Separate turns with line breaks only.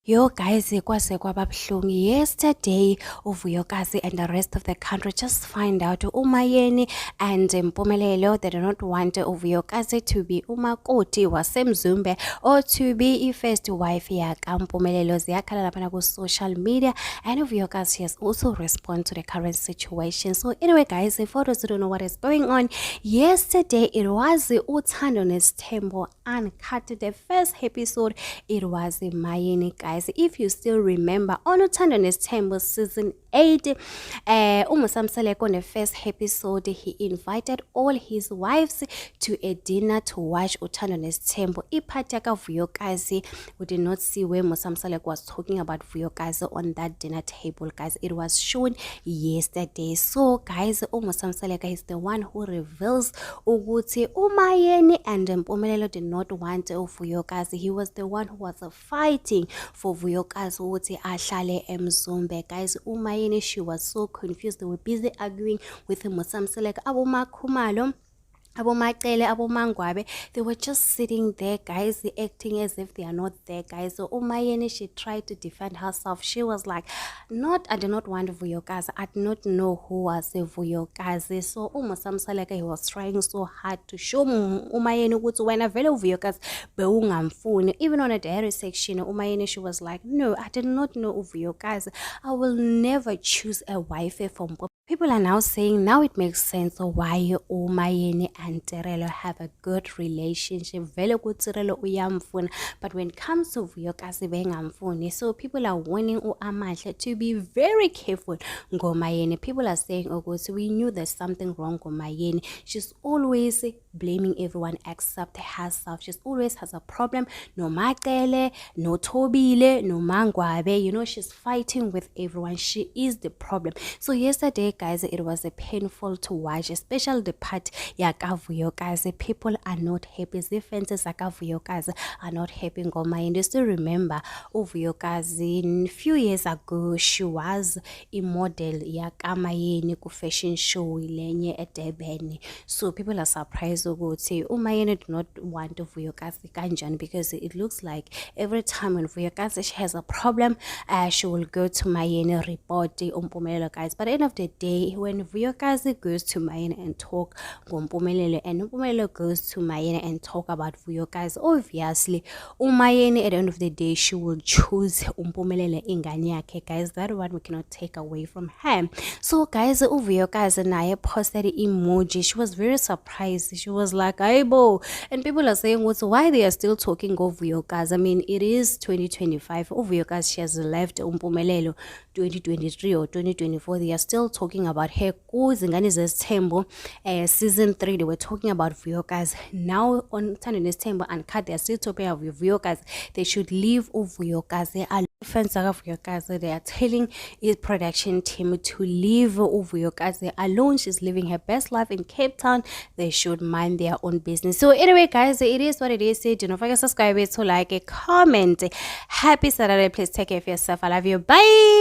Yo guys, kwase kwababuhlungu yesterday. Uvuyokazi and the rest of the country just find out uMayeni and Mpumelelo, they do not want Uvuyokazi to be umakoti wasemzumbe or to be first wife yaka Mpumelelo. Ziyakhala lapha ku social media, and Uvuyokazi has also responded to the current situation. So anyway guys, for those who don't know what is going on, yesterday it was Uthando Nesthembu uncut. The first episode, it was Mayeni guys. If you still remember, on Uthando Nesthembu season 8, Umusamseleko on the first episode, he invited all his wives to a dinner to watch Uthando Nesthembu. Ipataka Vuyokazi, we did not see where Musamseleko was talking about Vuyokazi on that dinner table guys. It was shown yesterday. So guys, Umusamseleko is the one who reveals ukuthi uMayeni and Mpumelelo did not want Vuyokazi. He was the one who was fighting for Vuyokazi ukuthi ahlale emzumbe guys. Umayeni, she was so confused. They were busy arguing with Musamseleko, abomakhumalo, abomacele, abomangwabe. They were just sitting there guys, acting as if they are not there guys. So Umayeni, she tried to defend herself. She was like, I did not want Vuyokazi. I did not know who was Vuyokazi. So Musamseleko, he was trying so hard to show Umayeni ukuthi wena vele Vuyokazi bewungamfuni. Even on a diary section, Umayeni, she was like, no, I did not know Vuyokazi. I will never choose a wife from. People are now saying, now it makes sense why Umayeni and Terelo have a good relationship. Vele good Terelo uyamfuna, but when it comes to Vuyokazi bengamfuni. So people are warning uAmahle to be very careful ngoMayeni. People are saying, oh, so we knew there's something wrong with Mayeni. She's always blaming everyone except herself. She always has a problem. No Matele, no Tobile, no Mangwabe. You know, she's fighting with everyone. She is the problem. So yesterday guys, it was a painful to watch, especially the part yaka Vuyokazi. People are not happy. The fences yaka Vuyokazi are not happy ngoMayeni. You still remember Vuyokazi a few years ago, she was a model yaka Mayeni ku fashion show lenye at Durban. So people are surprised ukuthi uMayeni do not want Vuyokazi kanjani, because it looks like every time when Vuyokazi she has a problem, she will go to Mayeni report Mpumelelo guys. But at the end of the day, when Vuyokazi goes to Mayeni and talk ngoMpumelelo, and Mpumelelo goes to Mayeni and talk about Vuyokazi, obviously uMayeni at the end of the day she will choose Mpumelelo ingane yakhe guys. That one we cannot take away from her. So guys, Vuyokazi naye posted emoji. She was very surprised. She was like, aibo. And people are saying, why they are still talking of Vuyokazi? I mean, it is 2025. Vuyokazi, she has left Mpumelelo 2023 or 2024. They are still talking about her. Zingane Nesthembu, season 3, they were talking about Vuyokazi. Now on Uthando Nesthembu uncut, they are still talking about Vuyokazi. They should leave Vuyokazi alone. They are telling his production team to leave Vuyokazi alone. She's living her best life in Cape Town. They should mind their own business. So anyway guys, it is what it is. Do not forget to subscribe, to like, a comment. Happy Saturday. Please take care of yourself. I love you. Bye.